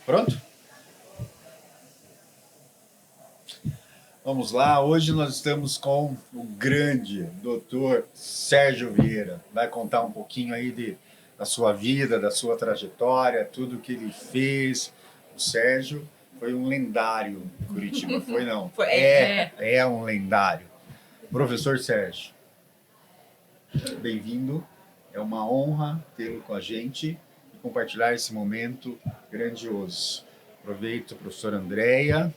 Pronto? Vamos lá, hoje nós estamos com o grande doutor Sérgio Vieira. Vai contar um pouquinho aí da sua vida, da sua trajetória, tudo que ele fez. O Sérgio foi um lendário em Curitiba, foi não? É um lendário. Professor Sérgio, bem-vindo. É uma honra tê-lo com a gente e compartilhar esse momento grandioso. Aproveito, professora Andréia.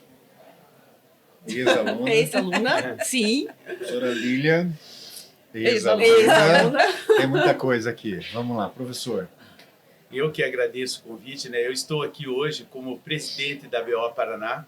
Ex-aluna. Ex-aluna, sim. Professora Lília. Ex-aluna. Tem muita coisa aqui. Vamos lá, professor. Eu que agradeço o convite, né? Eu estou aqui hoje como presidente da BO Paraná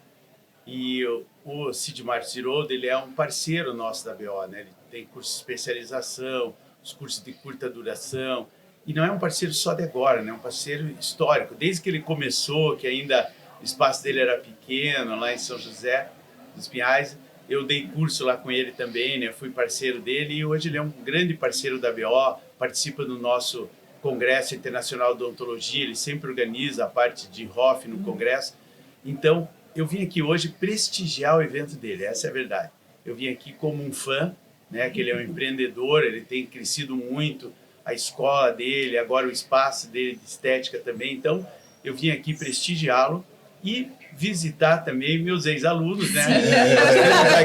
e o Sidmar Giroldo, ele é um parceiro nosso da BO, né? Ele tem curso de especialização, os cursos de curta duração, e não é um parceiro só de agora, né? É um parceiro histórico. Desde que ele começou, que ainda o espaço dele era pequeno, lá em São José dos Pinhais, eu dei curso lá com ele também, né? Fui parceiro dele e hoje ele é um grande parceiro da BO, participa do nosso Congresso Internacional de Odontologia, ele sempre organiza a parte de ROF no Congresso. Então, eu vim aqui hoje prestigiar o evento dele, essa é a verdade. Eu vim aqui como um fã, né? Que ele é um empreendedor, ele tem crescido muito, a escola dele, agora o espaço dele de estética também. Então, eu vim aqui prestigiá-lo e visitar também meus ex-alunos, né?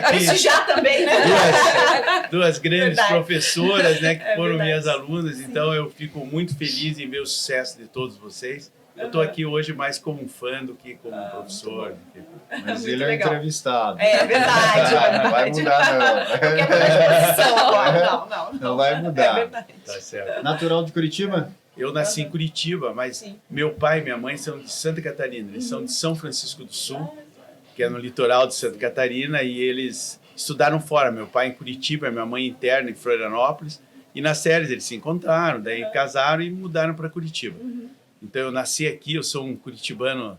Prestigiar também, né? Duas grandes Verdade. professoras, né, que foram verdade. minhas alunas. Sim. Então eu fico muito feliz em ver o sucesso de todos vocês. Eu estou aqui hoje mais como um fã do que como um professor. Mas Muito ele é legal. entrevistado. É verdade. Não vai mudar, não. Não quer mudar de posição agora. Não. Não vai mudar. É verdade. Tá certo. Natural de Curitiba? Eu nasci em Curitiba, mas Sim. meu pai e minha mãe são de Santa Catarina. Eles são de São Francisco do Sul, que é no litoral de Santa Catarina, e eles estudaram fora. Meu pai em Curitiba, minha mãe interna em Florianópolis. E nas séries eles se encontraram, daí casaram e mudaram para Curitiba. Então eu nasci aqui, eu sou um curitibano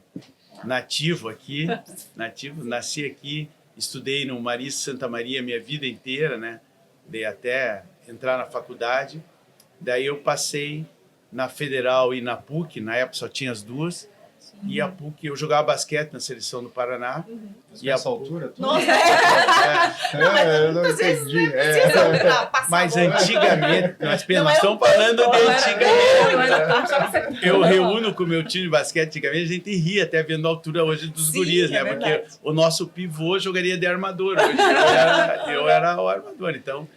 nativo aqui, nasci aqui, estudei no Marista Santa Maria minha vida inteira, né? Dei até entrar na faculdade. Daí eu passei na Federal e na PUC, na época só tinha as duas. E a PUC, eu jogava basquete na seleção do Paraná. E essa altura? Tudo? Nossa, Eu não entendi. Mas antigamente, nós estamos falando de antigamente. Eu reúno com o meu time de basquete antigamente, a gente ria até vendo a altura hoje dos guris, né? Porque o nosso pivô jogaria de armador hoje. Eu era o armador, então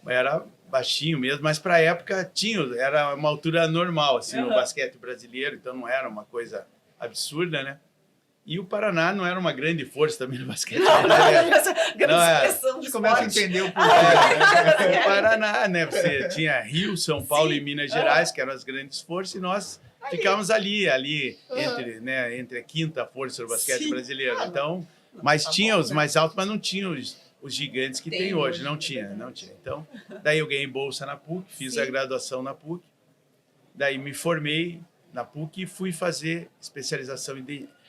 era baixinho mesmo, mas para a época era uma altura normal assim, no basquete brasileiro, então não era uma coisa absurda, né? E o Paraná não era uma grande força também no basquete brasileiro. grande expressão de Você começa a esporte. entender o porquê. O Paraná, né? Você tinha Rio, São Paulo e Minas Gerais, que eram as grandes forças, e nós ficávamos ali entre a quinta força do basquete brasileiro. Então, mas tinha os mais altos, mas não tinha os gigantes que tem hoje. Não tinha. Então, daí eu ganhei bolsa na PUC, fiz a graduação na PUC, daí me formei na PUC e fui fazer especialização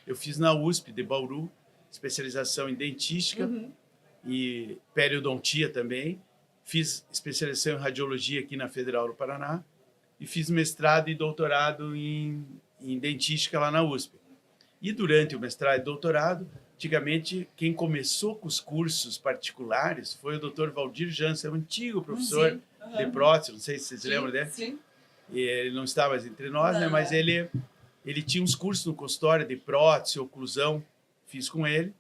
eu fiz na USP de Bauru, especialização em dentística e periodontia também. Fiz especialização em radiologia aqui na Federal do Paraná e fiz mestrado e doutorado em dentística lá na USP. E durante o mestrado e doutorado, antigamente, quem começou com os cursos particulares foi o Dr. Valdir Jansen, um antigo professor de prótese, não sei se vocês lembram dele. Sim. E ele não está mais entre nós, né? Mas ele tinha uns cursos no consultório de prótese, oclusão, fiz com ele.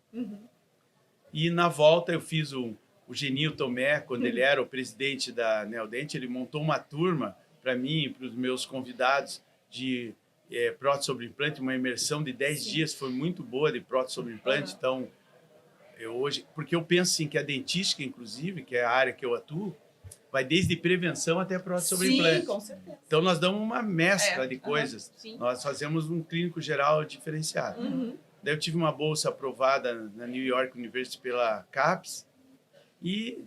E na volta eu fiz o Genil Tomé, quando ele era o presidente da Neodente, ele montou uma turma para mim e para os meus convidados de prótese sobre implante, uma imersão de 10 dias, foi muito boa de prótese sobre implante. Então, porque eu penso assim, que a dentística, inclusive, que é a área que eu atuo, vai desde prevenção até prótese sobre implante. Com certeza. Então, nós damos uma mescla de coisas. Nós fazemos um clínico geral diferenciado. Daí eu tive uma bolsa aprovada na New York University pela CAPES e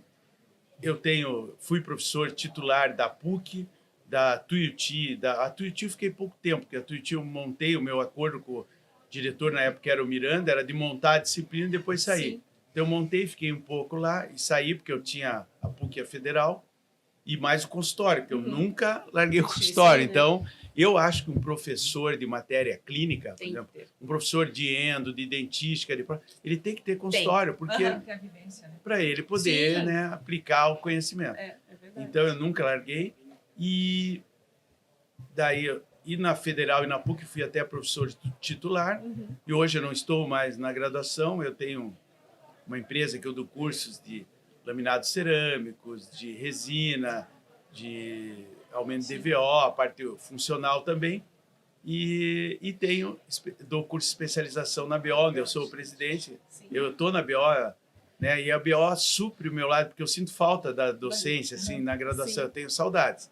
fui professor titular da PUC, da Tuiuti. A Tuiuti eu fiquei pouco tempo, porque a Tuiuti eu montei o meu acordo com o diretor, na época era o Miranda, era de montar a disciplina e depois sair. Então eu montei, fiquei um pouco lá e saí, porque eu tinha a PUC e a Federal, e mais o consultório, porque eu nunca larguei o consultório. Então, Eu acho que um professor de matéria clínica, por Tem exemplo, que ter. um professor de endo, de dentística, ele tem que ter consultório, porque Aham. Tem a vivência, né? para ele poder, Sim. né, aplicar o conhecimento. É verdade. Então eu nunca larguei e daí e na Federal e na PUC fui até professor titular e hoje eu não estou mais na graduação, eu tenho uma empresa que eu dou cursos de laminados cerâmicos, de resina, de aumento de DVO, a parte funcional também. E dou curso de especialização na BO, onde eu sou o presidente. Sim. Eu estou na BO, né? E a BO supre o meu lado, porque eu sinto falta da docência, assim, na graduação. Sim. Eu tenho saudades.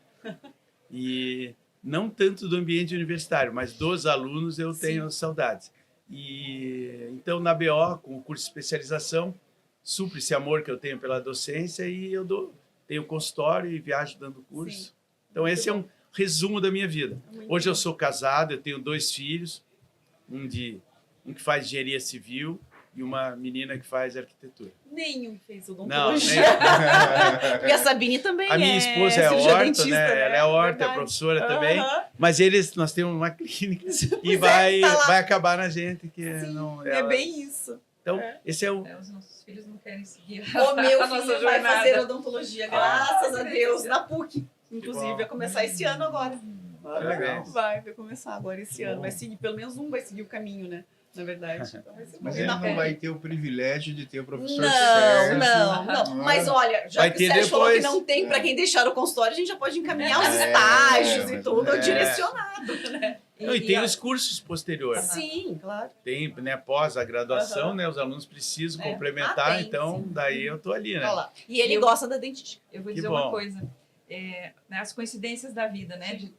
E não tanto do ambiente universitário, mas dos alunos eu tenho saudades. E então, na BO, com o curso de especialização, supre esse amor que eu tenho pela docência e eu tenho consultório e viajo dando curso. Sim. Então, esse é um resumo da minha vida. Hoje eu sou casado, eu tenho 2 filhos, um que faz engenharia civil e uma menina que faz arquitetura. Nenhum fez Não, odontologia. nem... Porque a Sabine também A minha esposa é cirurgia orto, dentista, né? Ela é orto, é Verdade. professora também. Aham. Mas nós temos uma clínica e Pois vai tá lá. acabar na gente. Que não, É bem isso. Então, É. esse é o... Os nossos filhos não querem seguir O meu a nossa filho vai jornada. fazer odontologia, graças a que Deus, delícia. na PUC. Inclusive, bom. vai começar esse ano agora. legal. Vai começar agora esse Que ano. bom. Vai seguir, pelo menos um vai seguir o caminho, né? Na verdade. Então vai ser Mas bom. ele Na não PUC. vai ter o privilégio de ter o professor Não, certo. não. Mas olha, já Vai que o ter Sérgio falou que depois. não tem para quem deixar o consultório, a gente já pode encaminhar os É, estágios e mas tudo é. direcionado, né? Não, e tem ó, os cursos posteriores. Sim, claro. Tem, né, após a graduação, Aham. né, os alunos precisam É. complementar, Ah, tem, então sim. daí eu tô ali, né? Olha lá. E ele Eu- gosta da dentística. eu vou Que dizer bom. uma coisa. Né, as coincidências da vida, né? De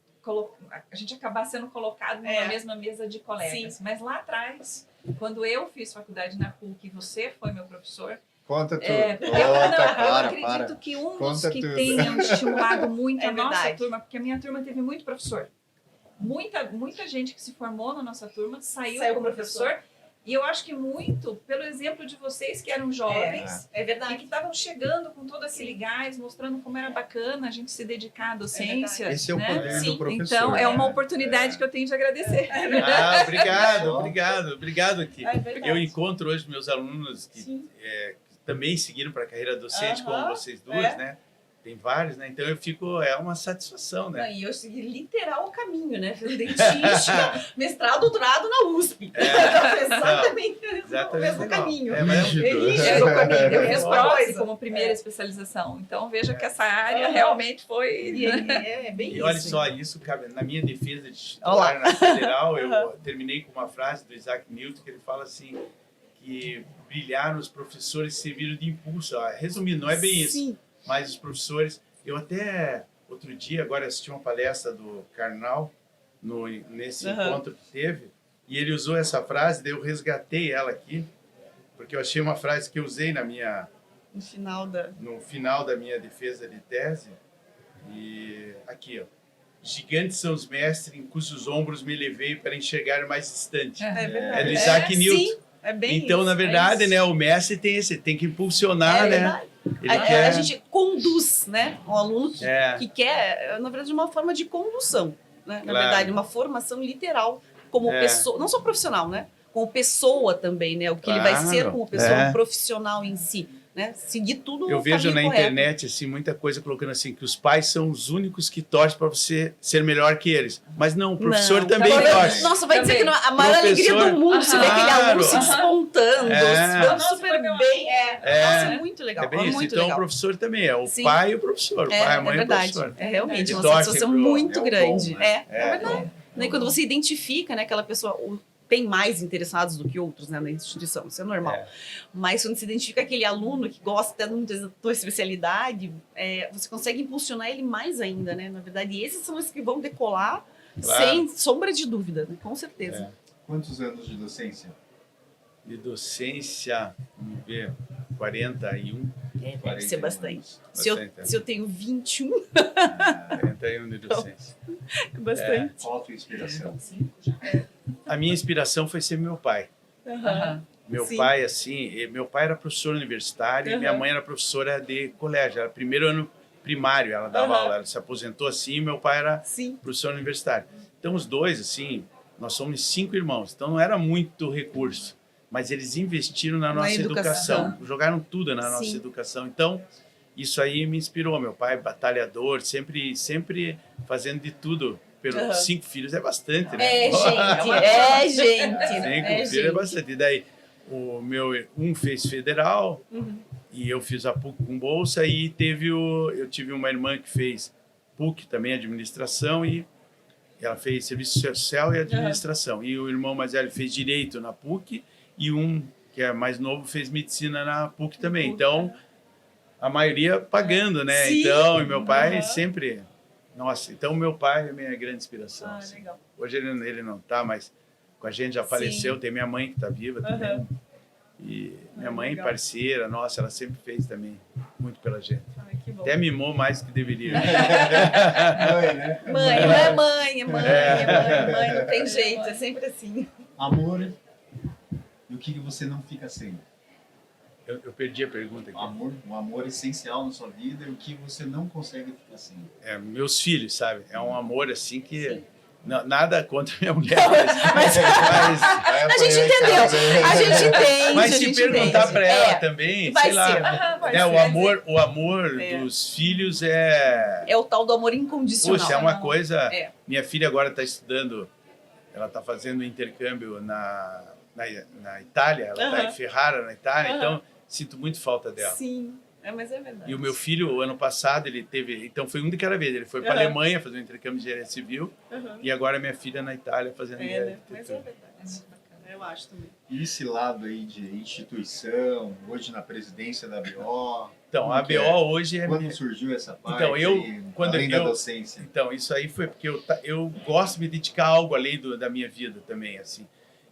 a gente acabar sendo colocado numa É. mesma mesa de colegas. Mas lá atrás, quando eu fiz faculdade na PUC e você foi meu professor, Conta tudo. eu Conta, acredito que um dos Conta que tudo. tenham estimulado muito É a nossa verdade. turma, porque a minha turma teve muito professor. Muita gente que se formou na nossa turma saiu Saiu como professor. professor. E eu acho que muito pelo exemplo de vocês que eram jovens É e verdade. que estavam chegando com todo aquele gás, mostrando como era bacana a gente se dedicar à docência. Esse é o né? poder Sim, do professor. Então, é uma né? oportunidade que eu tenho de agradecer. Ah, obrigado aqui. É verdade. Eu encontro hoje meus alunos que Sim. que também seguiram para a carreira docente, Aham, como vocês duas, é. né? Tem vários, né? Então é uma satisfação, né? Não, e eu segui literal o caminho, né? Fiz dentística, mestrado, doutorado na USP. Exatamente o mesmo igual. caminho. É, mas Rígido. Eu, eu fiz Mesma prótese coisa. como primeira especialização. Então, veja que essa área realmente foi... E é bem E isso. olha só, isso cabe na minha defesa de Olá. titular na federal, eu terminei com uma frase do Isaac Newton que ele fala assim que brilharam os professores serviram de impulso. Ó, resumindo, não é bem isso, Sim. mas os professores... Eu até, outro dia, agora assisti uma palestra do Karnal nesse encontro que teve, e ele usou essa frase, daí eu resgatei ela aqui, porque eu achei uma frase que eu usei No final da... no final da minha defesa de tese. E aqui, ó. Gigantes são os mestres em cujos ombros me levei para enxergar mais distante. É É verdade. do Isaac Newton. Sim, é bem Então, isso, na verdade, é isso. né, o mestre tem que impulsionar, É né? verdade. Ele A quer... gente conduz, né? Um aluno que É. quer, na verdade, uma forma de condução, né? Na Claro. verdade, uma formação literal como É. pessoa, não só profissional, né? Como pessoa também, né? O que ele vai ser Claro. como pessoa É. profissional em si, né? Seguir tudo Eu no vejo na caminho correto. internet assim muita coisa colocando assim que os pais são os únicos que torcem para você ser melhor que eles. Mas não, o professor Não, também também. torce. Nossa, vai dizer que Também. não, a maior alegria Professor- do mundo se ver aquele aluno se Claro. despontando, É. se dando Nossa, super foi meu bem. É. Nossa, é muito legal. É bem isso. muito Então legal. o professor também é o Sim. pai e o professor. O pai, a mãe e o verdade. professor. É realmente Ele uma torce satisfação pro- muito é o grande. bom, né? É verdade. E quando você identifica, né, aquela pessoa tem mais interessados do que outros, né, na instituição, isso é normal. É. Mas quando se identifica aquele aluno que gosta muito da tua especialidade, você consegue impulsionar ele mais ainda, né? Na verdade, e esses são os que vão decolar Claro. sem sombra de dúvida, né? Com certeza. Quantos anos de docência? De docência, vamos ver, 41. Deve 41 ser bastante. anos. Se eu tenho 21, 41 de docência. é bastante. Qual a tua inspiração? A minha inspiração foi ser meu pai. Aham. Meu Sim. pai, assim, meu pai era professor universitário e minha mãe era professora de colégio. Era primeiro ano primário, ela dava Aham. aula. Ela se aposentou assim e meu pai era Sim. professor universitário. Então, os dois, assim, nós somos 5 irmãos, então não era muito recurso, mas eles investiram na nossa educação, jogaram tudo na nossa educação. Então, isso aí me inspirou. Meu pai, batalhador, sempre fazendo de tudo. Pelos 5 filhos é bastante, né? É, gente. 5 filhos é bastante. E daí, um fez federal, e eu fiz a PUC com bolsa, e eu tive uma irmã que fez PUC também, administração, e ela fez serviço social e administração. E o irmão mais velho fez direito na PUC, e um, que é mais novo, fez medicina na PUC também. Então, a maioria pagando, né? Sim. Então, e meu pai sempre... Nossa, então meu pai é a minha grande inspiração. Assim. Legal. Hoje ele não está, mas com a gente já faleceu. Tem minha mãe que está viva também. E minha mãe, legal. Parceira, nossa, ela sempre fez também muito pela gente. Ai, que bom. Até mimou mais do que deveria. Mãe, né? Mãe, não tem jeito, é sempre assim. Amor, e o que você não fica sem? Eu perdi a pergunta aqui. Um amor essencial na sua vida e o que você não consegue ficar sem? Meus filhos, sabe? É um amor assim que... Nada contra minha mulher, mas a gente entendeu. A gente entende. Mas se perguntar para ela também, sei lá, o amor dos filhos é o tal do amor incondicional. Poxa, é uma coisa. Minha filha agora está estudando, ela está fazendo intercâmbio na Itália, ela está em Ferrara, na Itália, então sinto muito falta dela. Sim. Mas é verdade. E o meu filho, o ano passado, ele teve... Então, foi um de cada vez. Ele foi para a Alemanha fazer um intercâmbio de engenharia civil. E agora minha filha na Itália fazendo engenharia. Mas é verdade. É muito bacana. Eu acho também. E esse lado aí de instituição, hoje na presidência da BO... Então, a BO hoje é... Quando surgiu essa parte, além da docência? Então, isso aí foi porque eu gosto de me dedicar a algo além da minha vida também, assim.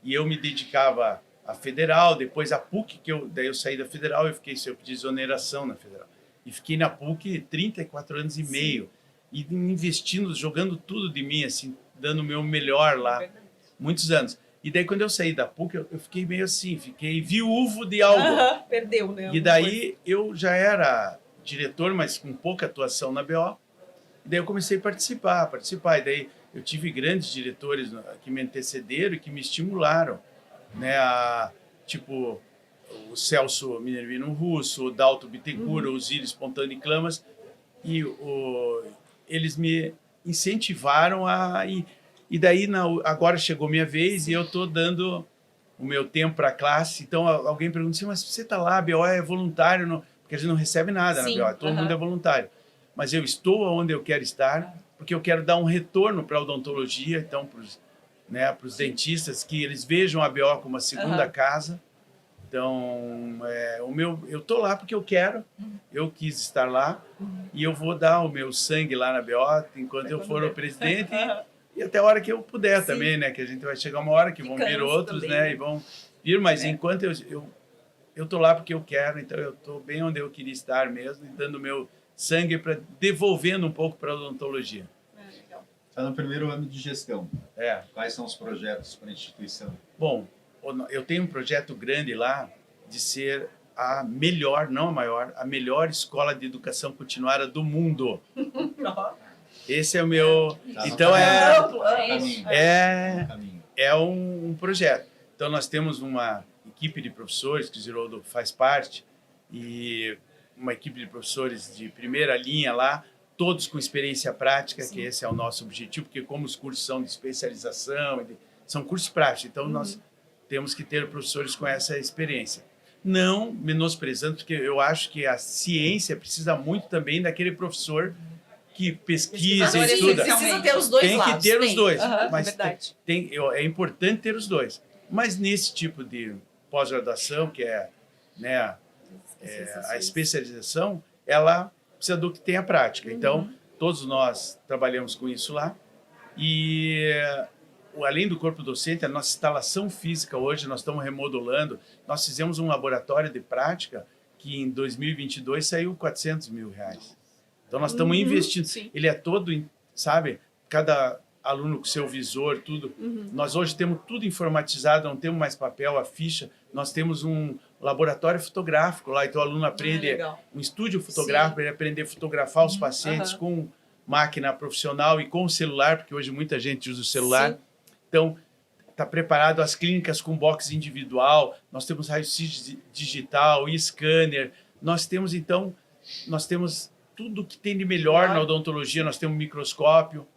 E eu me dedicava... a Federal, depois a PUC, daí eu saí da Federal, eu pedi exoneração na Federal. E fiquei na PUC 34 anos e meio, e investindo, jogando tudo de mim, assim, dando o meu melhor lá, muitos anos. E daí, quando eu saí da PUC, eu fiquei meio assim, fiquei viúvo de algo. Perdeu, né? E daí, eu já era diretor, mas com pouca atuação na BO, e daí eu comecei a participar, e daí eu tive grandes diretores que me antecederam e que me estimularam, né, tipo o Celso Minervino Russo, o Dalto Bittencourt, o Osíris Pontani Clamas, e eles me incentivaram e daí agora chegou minha vez e eu estou dando o meu tempo para a classe. Então alguém pergunta assim, mas você está lá, a BO é voluntário, não? Porque a gente não recebe nada na BO, todo mundo é voluntário. Mas eu estou onde eu quero estar, porque eu quero dar um retorno para a odontologia, então para os dentistas, que eles vejam a BO como a segunda casa. Então, eu estou lá porque eu quero, eu quis estar lá, e eu vou dar o meu sangue lá na BO enquanto eu for o presidente, e até a hora que eu puder também, né? Que a gente vai chegar uma hora que vão vir outros, também, né? E vão vir, mas enquanto eu estou lá porque eu quero, então eu estou bem onde eu queria estar mesmo, e dando o meu sangue, devolvendo um pouco para a odontologia. Está no primeiro ano de gestão. Quais são os projetos para a instituição? Bom, eu tenho um projeto grande lá de ser a melhor, não a maior, a melhor escola de educação continuada do mundo. Esse é o meu... Então, é um projeto. Então, nós temos uma equipe de professores, que o Ziroldo faz parte, e uma equipe de professores de primeira linha lá, todos com experiência prática, que esse é o nosso objetivo, porque como os cursos são de especialização, são cursos práticos, então nós temos que ter professores com essa experiência. Não menosprezando, porque eu acho que a ciência precisa muito também daquele professor que pesquisa e estuda. Precisa ter os dois lados. Tem que ter os dois, mas verdade. É importante ter os dois. Mas nesse tipo de pós-graduação, que é, né, a especialização, ela precisa do que tem a prática. Então, todos nós trabalhamos com isso lá. E, além do corpo docente, a nossa instalação física hoje, nós estamos remodulando. Nós fizemos um laboratório de prática que, em 2022, saiu R$400 mil. Então, nós estamos investindo. Ele é todo, sabe, cada aluno com seu visor, tudo. Nós hoje temos tudo informatizado, não temos mais papel, a ficha. Nós temos um laboratório fotográfico lá, então o aluno aprende um estúdio fotográfico, ele aprender a fotografar os pacientes com máquina profissional e com o celular, porque hoje muita gente usa o celular. Sim. Então, está preparado as clínicas com box individual, nós temos raio-x digital e scanner, nós temos tudo que tem de melhor na odontologia, nós temos um microscópio,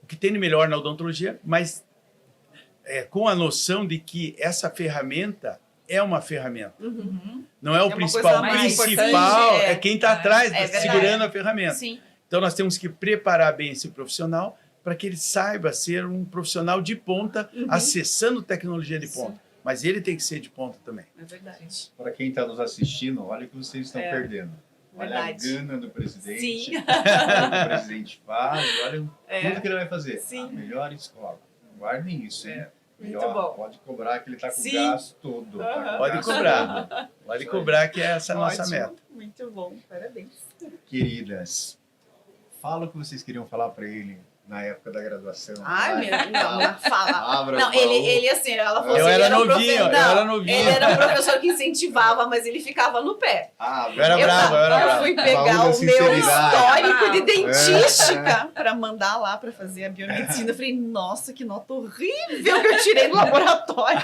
o que tem de melhor na odontologia, mas com a noção de que essa ferramenta é uma ferramenta. Não é o principal. O principal é quem está atrás, segurando a ferramenta. Sim. Então, nós temos que preparar bem esse profissional para que ele saiba ser um profissional de ponta, acessando tecnologia de ponta. Mas ele tem que ser de ponta também. É verdade. Para quem está nos assistindo, olha o que vocês estão perdendo. Olha a gana do presidente, Sim. olha o que o presidente faz, olha tudo que ele vai fazer. Sim. A melhor escola. Guardem isso, hein? Muito Melhor, bom. pode cobrar que ele está com o Sim. gasto todo. Tá com Pode gasto cobrar. todo. Pode Isso aí. cobrar que é essa a nossa Ótimo. meta. Muito bom, parabéns. Queridas, fala o que vocês queriam falar para ele na época da graduação. Ai, Vai. meu, não fala. Abra Não, o baú. ele assim, ela falou Eu assim, era ele um novinho, eu era novinho. Ele era um professor que incentivava, mas ele ficava no pé. Eu era bravo, eu era Eu bravo. fui Baú pegar da o meu sinceridade. histórico de É. dentística para mandar lá para fazer a biomedicina. Eu falei, nossa, que nota horrível que eu tirei do laboratório.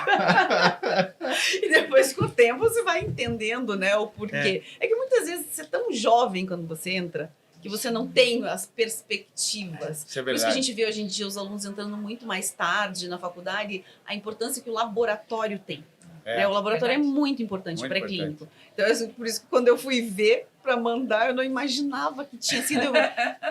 E depois, com o tempo, você vai entendendo, né, o porquê. É que muitas vezes você é tão jovem quando você entra, que você não tem as perspectivas. Isso é Por isso que a verdade. gente vê hoje em dia os alunos entrando muito mais tarde na faculdade, a importância que o laboratório tem. Né? O laboratório é verdade. muito importante Muito pré-clínico. Então, assim, por isso que quando eu fui ver para mandar, eu não imaginava que tinha sido.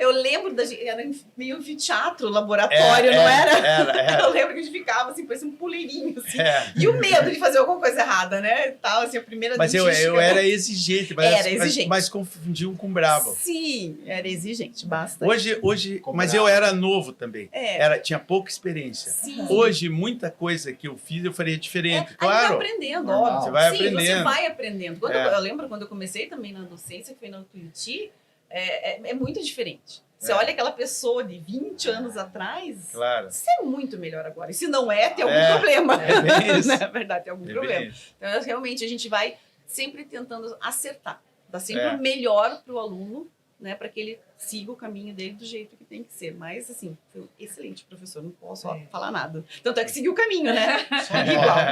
Eu lembro era meio anfiteatro, laboratório, não era? Era. Eu lembro que a gente ficava assim, parecia um puleirinho, assim. É. E o medo de fazer alguma coisa errada, né? Tal, assim, a primeira Mas eu dentística. era exigente, Era exigente. mas confundiam com brabo. Sim, era exigente, bastante. Hoje, Com mas bravo. eu era novo também. É. Tinha pouca experiência. Sim. Hoje, muita coisa que eu fiz, eu faria diferente. Aí vai Claro. aprendendo, Normal. óbvio. Você vai Sim, aprendendo. você vai aprendendo. Quando É. eu lembro quando eu comecei também na docência, que foi na Tuiuti, é muito diferente. Você É. olha aquela pessoa de 20 anos atrás, Claro. você é muito melhor agora. E se não é, tem algum É. problema. É bem isso. Na verdade, tem algum É problema. bem isso. Então, realmente, a gente vai sempre tentando acertar. Dar sempre É. o melhor para o aluno, né, para que ele siga o caminho dele do jeito que tem que ser. Mas, assim, foi um excelente professor, não posso falar nada. Tanto é que seguiu o caminho, né?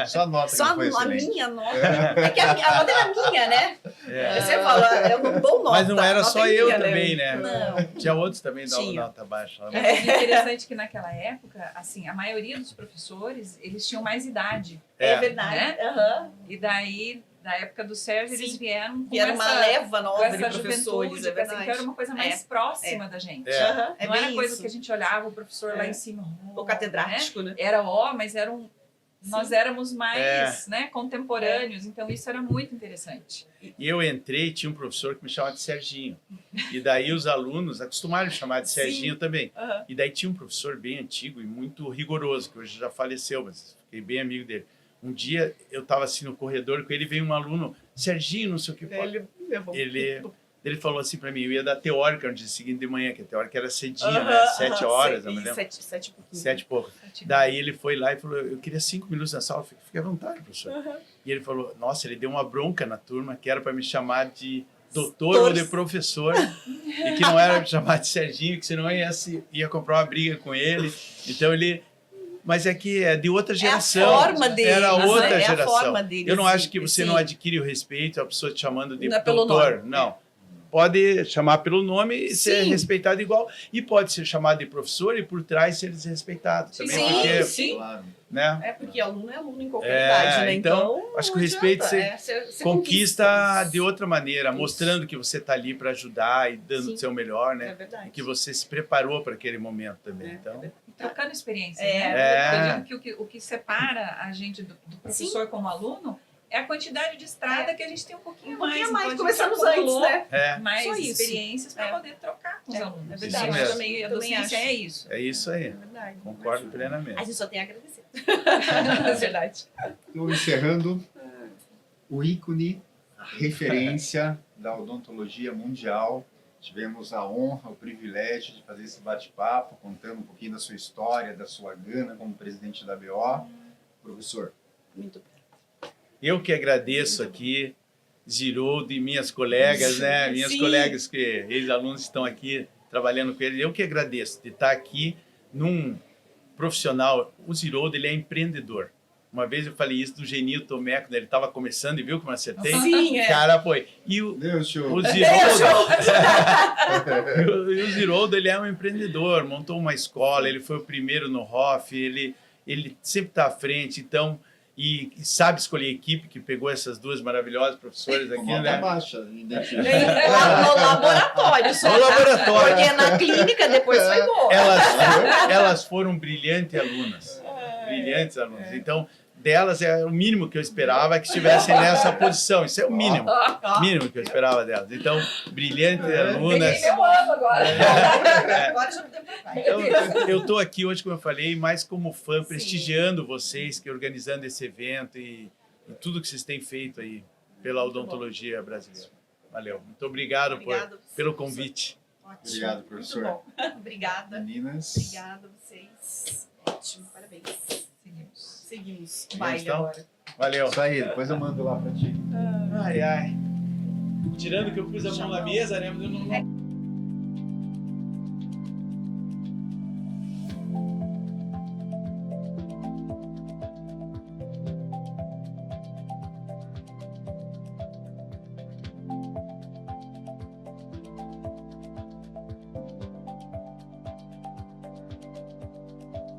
Só nota Só que foi a excelente. minha nota. É que a nota era minha, né? É. Você fala, eu não dou nota. Mas não era a nota só é eu minha, também, né? Não. Tinha outros também davam Tinha. nota baixa. E é interessante que naquela época, assim, a maioria dos professores, eles tinham mais idade. É verdade. Né? Aham. E daí, na época do Sérgio, eles Sim. vieram com E era uma essa, leva com nova de essa professores, juventude, é assim, verdade. que era uma coisa mais próxima da gente. É. Aham, é Não era bem coisa isso. que a gente olhava o professor lá em cima. O catedrático, né? Era mas nós éramos mais né, contemporâneos, então isso era muito interessante. E eu entrei, tinha um professor que me chamava de Serginho. E daí os alunos acostumaram a chamar de Serginho também. Aham. E daí tinha um professor bem antigo e muito rigoroso, que hoje já faleceu, mas fiquei bem amigo dele. Um dia eu estava assim no corredor com ele, veio um aluno, Serginho, não sei o que. Ele levou. Ele falou assim para mim, eu ia dar teórica no dia seguinte de manhã, que a teórica era cedinho, Aham, né? 7 horas, não me Sim, lembro. sete e pouquinho. 7 e pouco. Daí ele foi lá e falou, eu queria 5 minutos na sala. Eu falei, fique à vontade, professor. Aham. E ele falou, nossa, ele deu uma bronca na turma, que era para me chamar de doutor ou de professor, e que não era me chamar de Serginho, que senão ia comprar uma briga com ele. Então ele... Mas é que é de outra geração. É a forma dele. Era outra É a geração. forma dele. Eu não acho que você sim. não adquire o respeito, a pessoa te chamando de Não é pelo doutor. nome. Não. Pode chamar pelo nome e ser Sim. respeitado igual. E pode ser chamado de professor e por trás ser desrespeitado também. Sim, porque, sim. Claro. né? É porque aluno é aluno em qualquer É, idade, né? então, acho que o não respeito adianta. Você Conquista de outra maneira, Isso. mostrando que você está ali para ajudar e dando Sim. o seu melhor, É né? verdade. E que você se preparou para aquele momento também. É, Então, Trocando experiências, É. né? É. Eu digo que o que separa a gente do professor como aluno é a quantidade de estrada que a gente tem um pouquinho mais. pouquinho mais, Então, a gente começamos antes, acumulou né? é mais Só isso. experiências para É. poder trocar com os alunos. É Isso verdade. mesmo. Eu também, A eu também docência acho. é isso. é isso aí. É verdade. Concordo plenamente. A gente só tem a agradecer. É verdade. Estou encerrando o ícone, a referência da odontologia mundial. Tivemos a honra, o privilégio de fazer esse bate-papo, contando um pouquinho da sua história, da sua gana como presidente da BO. Professor, Muito bem. Eu que agradeço aqui, Ziroldo e minhas colegas, né? Minhas Sim. colegas que ex-alunos estão aqui trabalhando com ele. Eu que agradeço de estar aqui num profissional. O Ziroldo, ele é empreendedor. Uma vez eu falei isso do Genil Tomé, quando ele estava começando, e viu como eu acertei? Sim, é. Cara, foi. E Deus, show. o Ziroldo, e o Ziroldo, ele é um empreendedor, montou uma escola, ele foi o primeiro no ROF, ele sempre está à frente, então, e sabe escolher equipe, que pegou essas duas maravilhosas professoras aqui, Nota né? baixa, No laboratório, só. No laboratório. Porque na clínica depois foi boa. Elas foram brilhantes alunas. Brilhantes alunas. Então, delas é o mínimo que eu esperava que estivessem nessa posição. Isso é o mínimo que eu esperava delas. Então, brilhantes alunas. Peguei meu ano agora. Agora já podemos trocar. Então, eu estou aqui hoje, como eu falei, mais como fã, Sim. prestigiando vocês, que organizando esse evento e tudo que vocês têm feito aí pela odontologia brasileira. Valeu. Muito obrigado Obrigada, pelo convite. Ótimo. Obrigado, Muito professor. bom. Obrigada. Meninas. Obrigada a vocês. Ótimo, parabéns. Seguimos o baile Então, agora. Valeu. Isso aí, depois eu mando lá pra ti. Ai, ai. Tirando que eu pus a mão na mesa, né? Mas eu não...